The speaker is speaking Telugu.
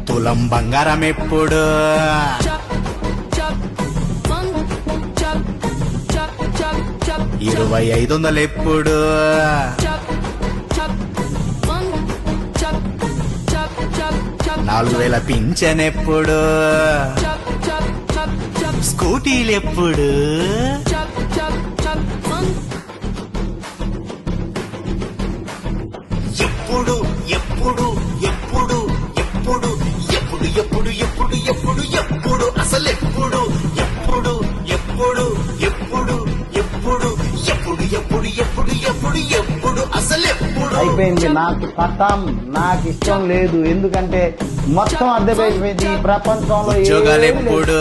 తులం బంగారం ఎప్పుడు, 2500 ఎప్పుడు, 4000 పింఛన్ ఎప్పుడు, స్కూటీలు ఎప్పుడు, ఎప్పుడు ఎప్పుడు ఎప్పుడు ఎప్పుడు ఎప్పుడు ఎప్పుడు ఎప్పుడు ఎప్పుడు ఎప్పుడు అసలు ఎప్పుడు ఎప్పుడు ఎప్పుడు ఎప్పుడు ఎప్పుడు ఎప్పుడు ఎప్పుడు ఎప్పుడు ఎప్పుడు ఎప్పుడు అసలు ఎప్పుడు అయిపోయింది. నాకు కథం, నాకు ఇష్టం లేదు. ఎందుకంటే మొత్తం అర్థమైపోయింది ఈ ప్రపంచంలో ఉద్యోగాలు ఎప్పుడు